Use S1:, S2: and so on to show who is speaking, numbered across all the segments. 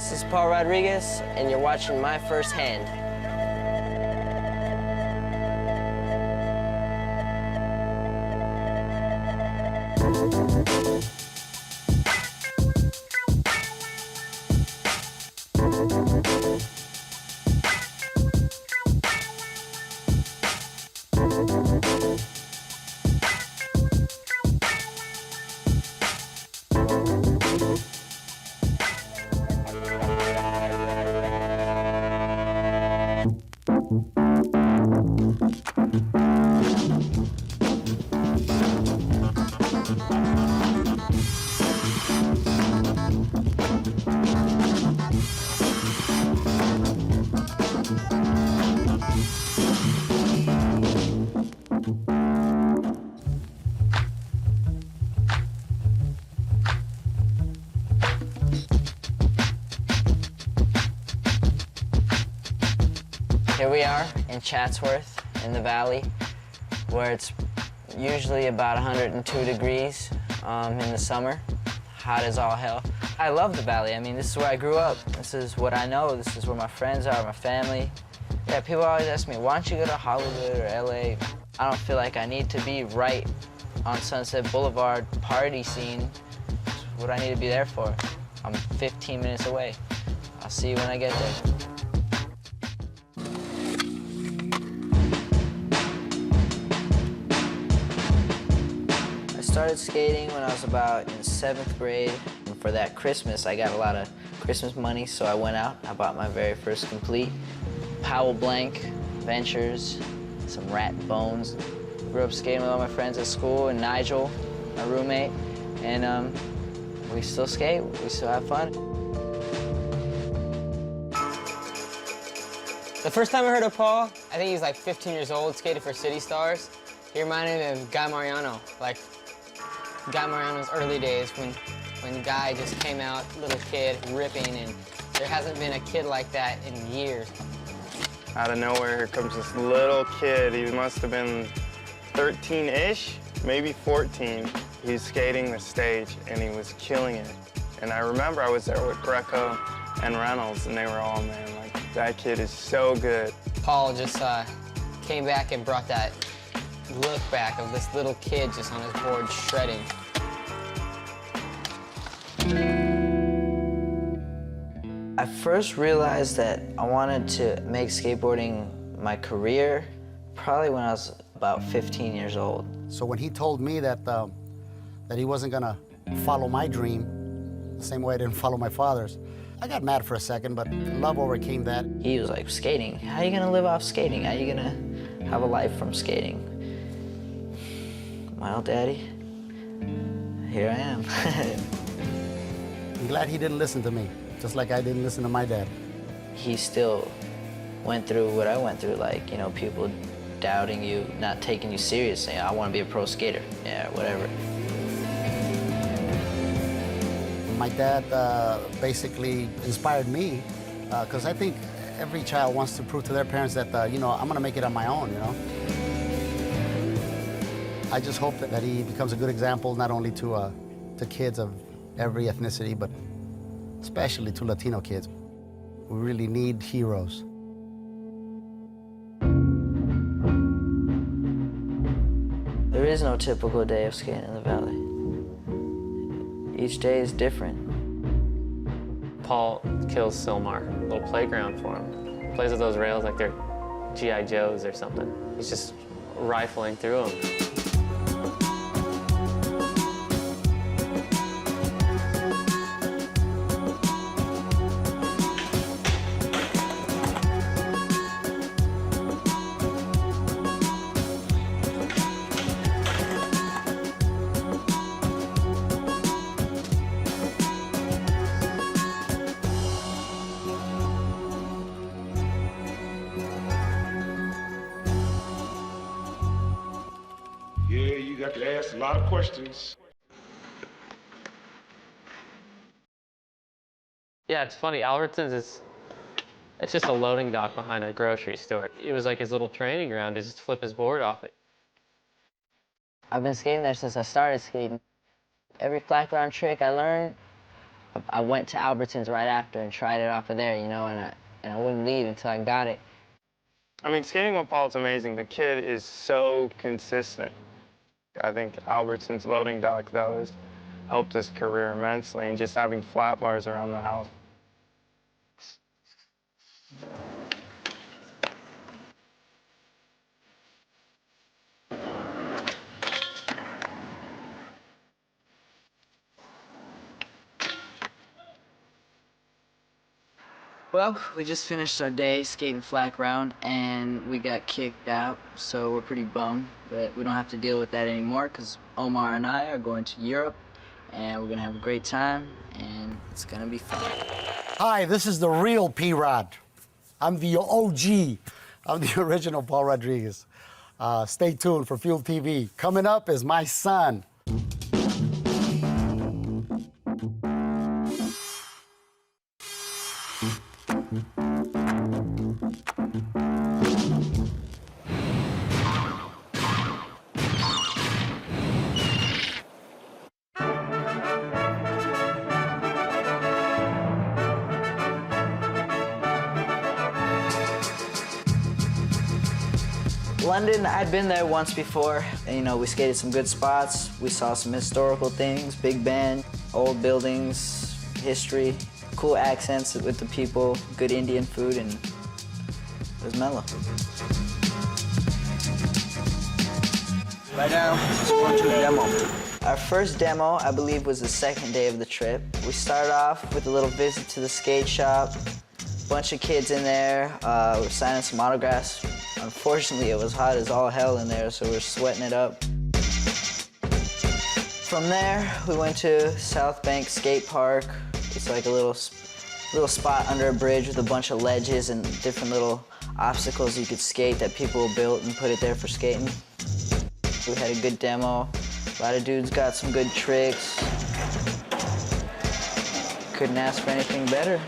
S1: This is Paul Rodriguez, and you're watching My First Hand. Here we are in Chatsworth, in the valley, where it's usually about 102 degrees in the summer. Hot as all hell. I love the valley. I mean, this is where I grew up. This is what I know. This is where my friends are, my family. Yeah, people always ask me, why don't you go to Hollywood or LA? I don't feel like I need to be right on Sunset Boulevard party scene. It's what I need to be there for. I'm 15 minutes away. I'll see you when I get there. I started skating when I was about in 7th grade. And for that Christmas, I got a lot of Christmas money, so I went out. I bought my very first complete. Powell Blank, Ventures, some Rat Bones. Grew up skating with all my friends at school, and Nigel, my roommate. And we still skate, we still have fun.
S2: The first time I heard of Paul, I think he was like 15 years old, skated for City Stars. He reminded me of Guy Mariano, like Guy Mariano's early days when Guy just came out, little kid, ripping, and there hasn't been a kid like that in years.
S3: Out of nowhere, here comes this little kid. He must have been 13-ish, maybe 14. He was skating the stage, and he was killing it. And I remember I was there with Greco and Reynolds, and they were all, man, like, that kid is so good.
S2: Paul just came back and brought that look back of this little kid just on his board shredding.
S1: I first realized that I wanted to make skateboarding my career probably when I was about 15 years old.
S4: So when he told me that he wasn't gonna follow my dream the same way I didn't follow my father's, I got mad for a second, but love overcame that.
S1: He was like, skating? How are you gonna live off skating? How are you gonna have a life from skating? Well, Daddy, here I am.
S4: I'm glad he didn't listen to me, just like I didn't listen to my dad.
S1: He still went through what I went through, like, you know, people doubting you, not taking you serious, saying, I want to be a pro skater, yeah, whatever.
S4: My dad basically inspired me, because I think every child wants to prove to their parents that, you know, I'm gonna make it on my own, you know? I just hope that he becomes a good example, not only to kids of every ethnicity, but especially to Latino kids. We really need heroes.
S1: There is no typical day of skating in the valley. Each day is different.
S5: Paul kills Silmar, a little playground for him. Plays with those rails like they're G.I. Joes or something. He's just rifling through them.
S6: Yeah, you got to ask a lot of questions.
S5: Yeah, it's funny. Albertsons it's just a loading dock behind a grocery store. It was like his little training ground to just flip his board off it.
S1: I've been skating there since I started skating. Every flat ground trick I learned, I went to Albertsons right after and tried it off of there, you know, and I wouldn't leave until I got it.
S3: I mean, skating with Paul's amazing. The kid is so consistent. I think Albertsons loading dock, though, has helped his career immensely, and just having flat bars around the house.
S1: Well, we just finished our day skating flat ground, and we got kicked out, so we're pretty bummed, but we don't have to deal with that anymore because Omar and I are going to Europe, and we're gonna have a great time, and it's gonna be fun.
S4: Hi, this is the real P-Rod. I'm the OG. I'm the original Paul Rodriguez. Stay tuned for Fuel TV. Coming up is my son.
S1: London, I'd been there once before. And, you know, we skated some good spots. We saw some historical things, Big Ben, old buildings, history, cool accents with the people, good Indian food, and it was mellow. Right now, just going to a demo. Our first demo, I believe, was the second day of the trip. We started off with a little visit to the skate shop. Bunch of kids in there. We're signing some autographs. Unfortunately, it was hot as all hell in there, so we're sweating it up. From there, we went to South Bank Skate Park. It's like a little spot under a bridge with a bunch of ledges and different little obstacles you could skate that people built and put it there for skating. We had a good demo. A lot of dudes got some good tricks. Couldn't ask for anything better.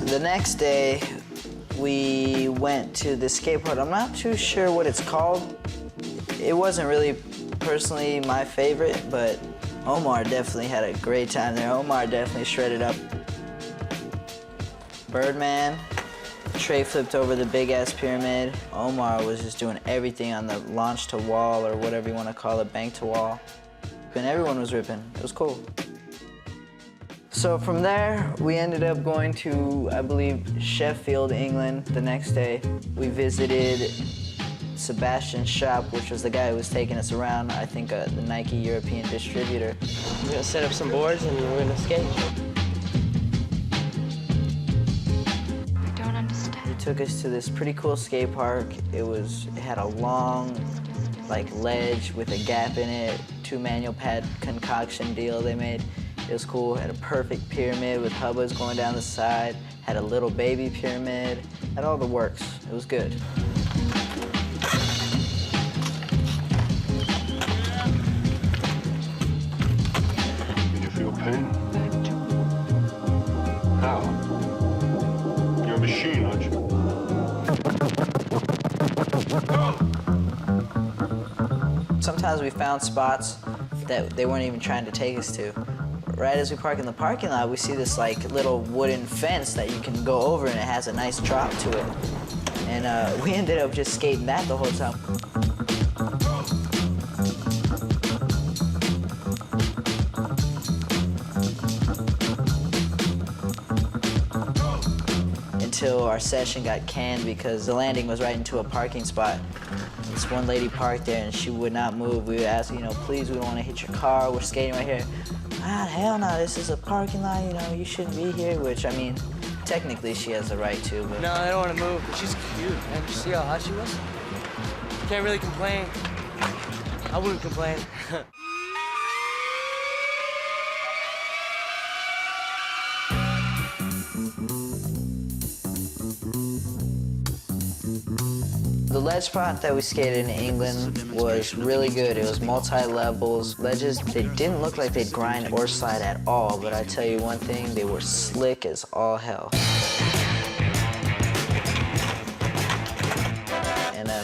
S1: The next day, we went to the skate park. I'm not too sure what it's called. It wasn't really personally my favorite, but Omar definitely had a great time there. Omar definitely shredded up. Birdman, Trey flipped over the big-ass pyramid. Omar was just doing everything on the launch to wall, or whatever you want to call it, bank to wall. And everyone was ripping. It was cool. So from there, we ended up going to, I believe, Sheffield, England the next day. We visited Sebastian's shop, which was the guy who was taking us around, I think the Nike European distributor.
S2: We're gonna set up some boards and we're gonna skate.
S7: I don't understand.
S1: He took us to this pretty cool skate park. It had a long, like, ledge with a gap in it, 2 manual pad concoction deal they made. It was cool. Had a perfect pyramid with hubbas going down the side. Had a little baby pyramid. Had all the works. It was good.
S6: Did you feel pain? How? You're a machine, aren't you?
S1: Sometimes we found spots that they weren't even trying to take us to. Right as we park in the parking lot, we see this like little wooden fence that you can go over, and it has a nice drop to it. And we ended up just skating that the whole time. Until our session got canned because the landing was right into a parking spot. This one lady parked there and she would not move. We would ask, you know, please, we don't want to hit your car. We're skating right here. Ah, hell no, this is a parking lot, you know, you shouldn't be here, which, I mean, technically she has the right to, but...
S2: No, I don't want to move. She's cute. And did you see how hot she was? Can't really complain. I wouldn't complain.
S1: The ledge spot that we skated in England was really good. It was multi-levels. Ledges, they didn't look like they'd grind or slide at all, but I tell you one thing, they were slick as all hell.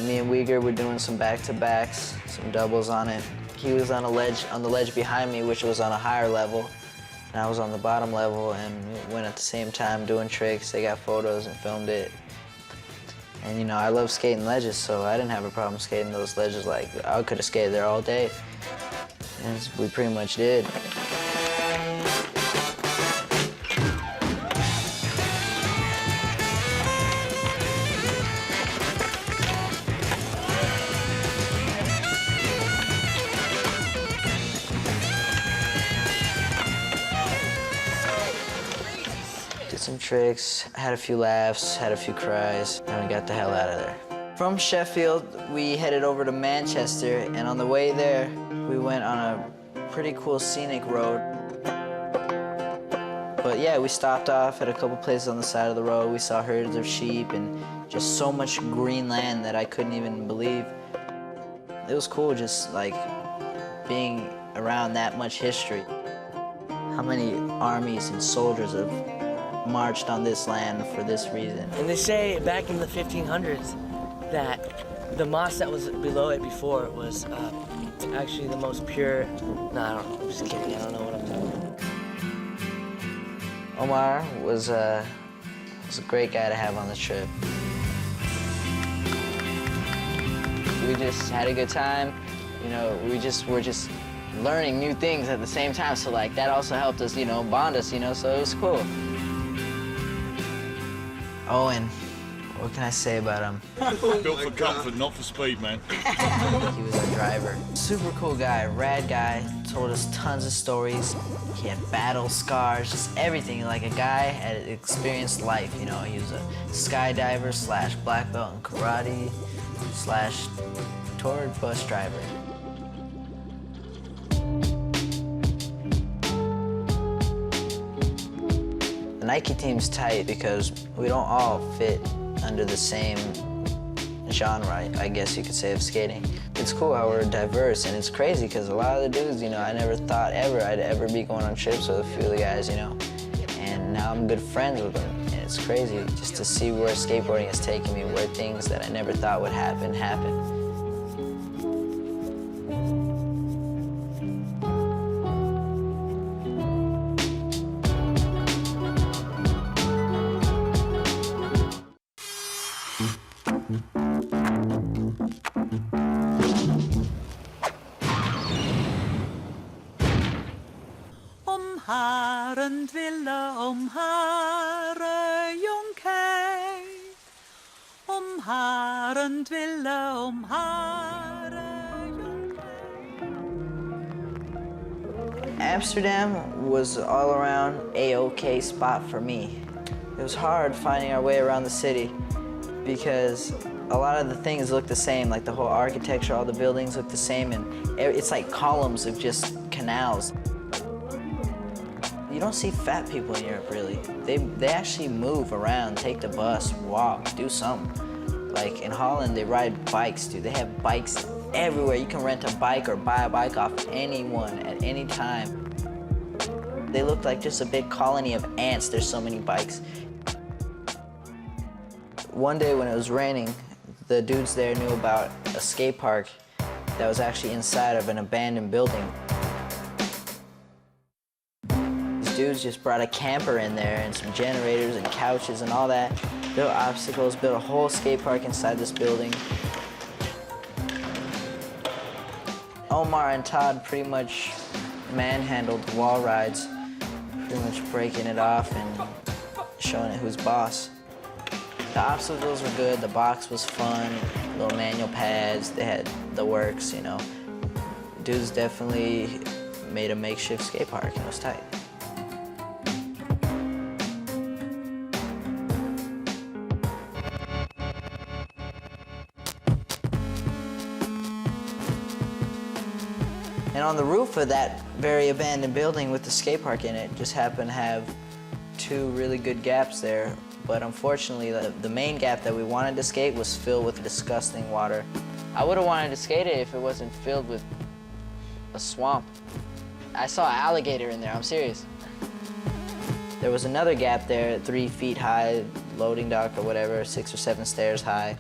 S1: Me and Uyghur were doing some back-to-backs, some doubles on it. He was on the ledge behind me, which was on a higher level, and I was on the bottom level, and we went at the same time doing tricks. They got photos and filmed it. And you know, I love skating ledges, so I didn't have a problem skating those ledges. Like, I could have skated there all day, and we pretty much did. Did some tricks, had a few laughs, had a few cries, and we got the hell out of there. From Sheffield, we headed over to Manchester, and on the way there, we went on a pretty cool scenic road. But yeah, we stopped off at a couple places on the side of the road. We saw herds of sheep and just so much green land that I couldn't even believe. It was cool just like being around that much history. How many armies and soldiers have marched on this land for this reason?
S8: And they say back in the 1500s that the moss that was below it before was actually the most pure. No, I'm just kidding. I don't know what I'm talking about.
S1: Omar was a great guy to have on the trip. We just had a good time. You know, we were just learning new things at the same time. So like that also helped us, you know, bond us, you know, so it was cool. Oh, and what can I say about him?
S6: Built for comfort, not for speed, man.
S1: He was our driver. Super cool guy, rad guy, told us tons of stories. He had battle scars, just everything. Like a guy had experienced life, you know. He was a skydiver slash black belt in karate slash tour bus driver. The Nike team's tight because we don't all fit under the same genre, I guess you could say, of skating. It's cool how we're diverse, and it's crazy because a lot of the dudes, you know, I never thought I'd ever be going on trips with a few of the guys, you know, and now I'm good friends with them, and it's crazy just to see where skateboarding has taken me, where things that I never thought would happen.
S9: Harend ville hare jonkei. Harend ville hare jonkei.
S1: Amsterdam was all around A-OK spot for me. It was hard finding our way around the city because a lot of the things look the same, like the whole architecture, all the buildings look the same, and it's like columns of just canals. You don't see fat people in Europe, really. They actually move around, take the bus, walk, do something. Like in Holland, they ride bikes, dude. They have bikes everywhere. You can rent a bike or buy a bike off anyone at any time. They look like just a big colony of ants. There's so many bikes. One day when it was raining, the dudes there knew about a skate park that was actually inside of an abandoned building. Dudes just brought a camper in there and some generators and couches and all that. Built obstacles, built a whole skate park inside this building. Omar and Todd pretty much manhandled the wall rides, pretty much breaking it off and showing it who's boss. The obstacles were good, the box was fun, little manual pads, they had the works, you know. Dudes definitely made a makeshift skate park and it was tight. And on the roof of that very abandoned building with the skate park in it just happened to have two really good gaps there. But unfortunately, the main gap that we wanted to skate was filled with disgusting water. I would have wanted to skate it if it wasn't filled with a swamp. I saw an alligator in there, I'm serious. There was another gap there, 3 feet high, loading dock or whatever, 6 or 7 stairs high.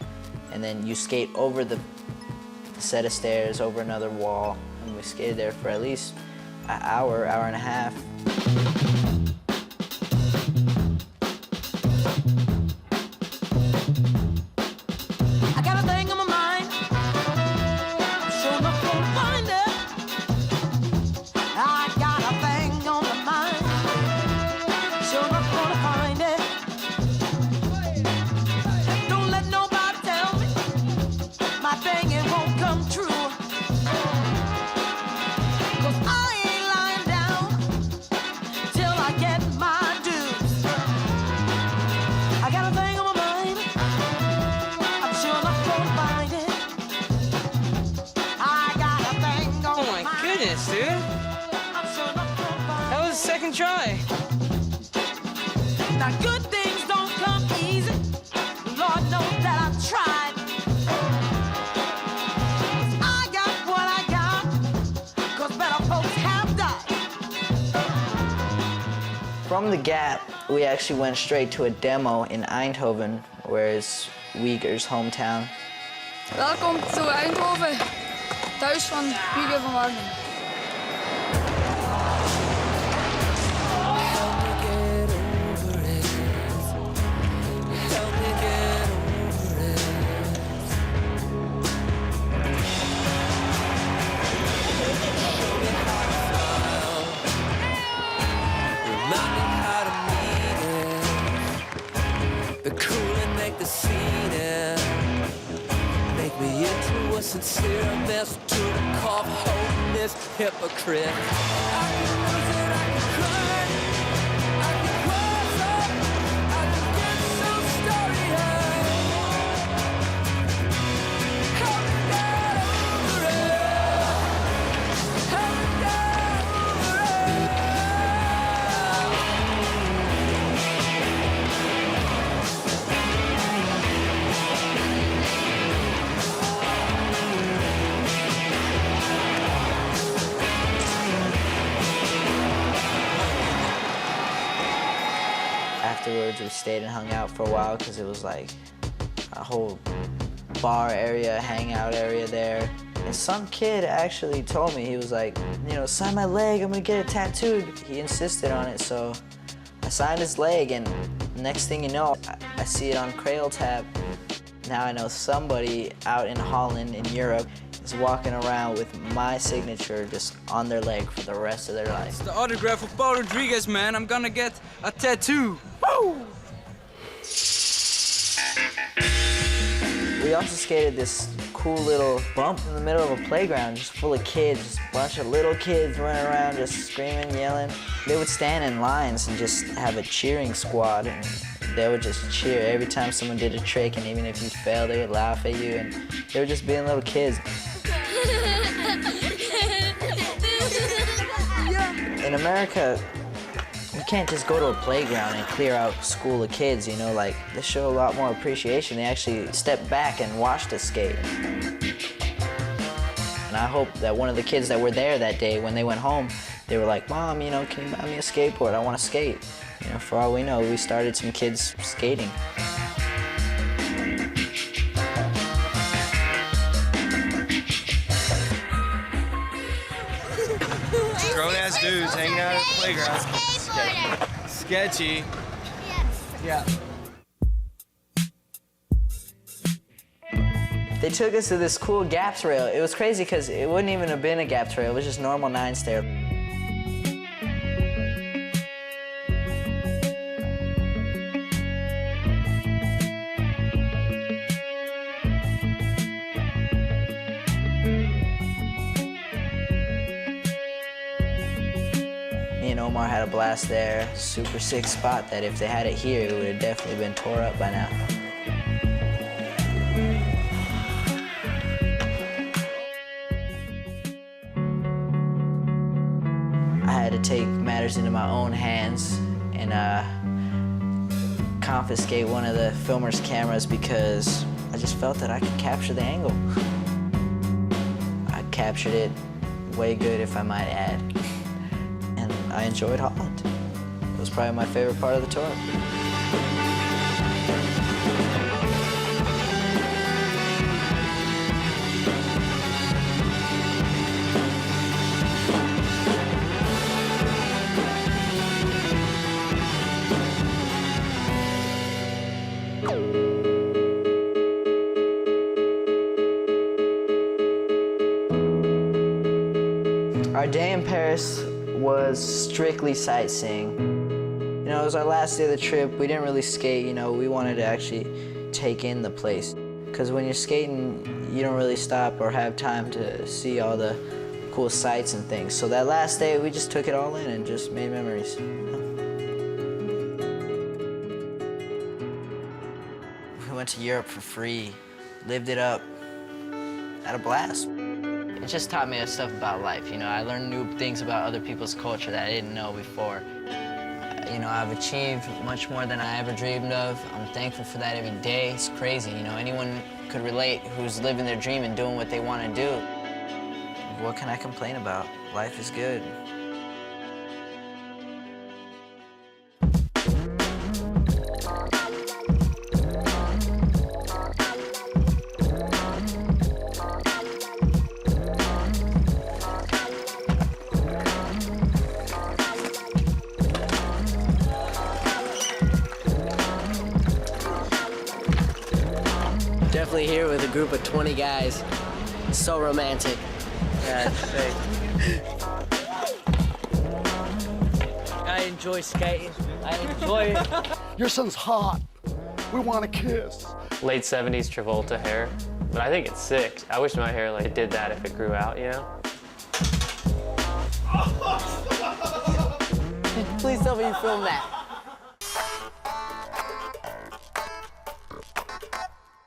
S1: and then you skate over the set of stairs, over another wall, and we skated there for at least an hour, hour and a half.
S9: I got a thing on my mind. I'm sure not gonna find it. I got a thing on my mind. Sure not gonna find it. Don't let nobody tell me my thing it won't come true. 'Cause I ain't lying down till I get my dues. I got a thing on my mind. I'm sure not gonna find it. I got a thing on
S2: Oh my goodness, dude.
S9: I'm sure not gonna find
S2: That was the second try.
S9: Now good things don't come easy. Lord knows that I've tried. 'Cause I got what I got. 'Cause better folks have died.
S1: From the Gap, we actually went straight to a demo in Eindhoven, where it's Uyghur's hometown.
S7: Welkom to Eindhoven, thuis van Uyghur van Wagner.
S10: Be cool and make the scene make me into a sincere mess to the cough, holding this hypocrite. I can lose it, I can cry, I can close up, I can get so starry-eyed. Haven't got over it, haven't got over it.
S1: Afterwards, we stayed and hung out for a while because it was like a whole bar area, hangout area there. And some kid actually told me, he was like, you know, sign my leg, I'm gonna get it tattooed. He insisted on it, so I signed his leg, and next thing you know, I see it on Crail Tab. Now I know somebody out in Holland, in Europe, is walking around with my signature just on their leg for the rest of their life.
S11: The autograph of Paul Rodriguez, man. I'm gonna get a tattoo. Woo!
S1: We also skated this cool little bump in the middle of a playground just full of kids, just a bunch of little kids running around just screaming, yelling. They would stand in lines and just have a cheering squad, and they would just cheer every time someone did a trick, and even if you failed, they would laugh at you, and they were just being little kids. In America, you can't just go to a playground and clear out a school of kids, you know, like, they show a lot more appreciation. They actually step back and watch us skate. And I hope that one of the kids that were there that day, when they went home, they were like, Mom, you know, can you buy me a skateboard? I want to skate. You know, for all we know, we started some kids skating.
S3: Grown-ass dudes hanging out at the playground. Sketchy.
S11: Yeah.
S1: They took us to this cool gap trail. It was crazy because it wouldn't even have been a gap trail. It was just normal 9-stair. Me and Omar had a blast there. Super sick spot that if they had it here, it would have definitely been tore up by now. I had to take matters into my own hands and confiscate one of the filmer's cameras because I just felt that I could capture the angle. I captured it way good, if I might add. And I enjoyed Holland. It was probably my favorite part of the tour. Our day in Paris was strictly sightseeing. You know, it was our last day of the trip. We didn't really skate, you know, we wanted to actually take in the place. Because when you're skating, you don't really stop or have time to see all the cool sights and things. So that last day, we just took it all in and just made memories. We went to Europe for free, lived it up, had a blast. It just taught me stuff about life, you know. I learned new things about other people's culture that I didn't know before. You know, I've achieved much more than I ever dreamed of. I'm thankful for that every day. It's crazy, you know. Anyone could relate who's living their dream and doing what they want to do. What can I complain about? Life is good.
S8: Definitely here with a group of 20 guys. It's so romantic.
S2: Yeah, it's sick.
S8: I enjoy skating. I enjoy it.
S4: Your son's hot. We want to kiss.
S5: Late 70s Travolta hair, but I think it's sick. I wish my hair like it did that if it grew out, you know?
S2: Please tell me you filmed that.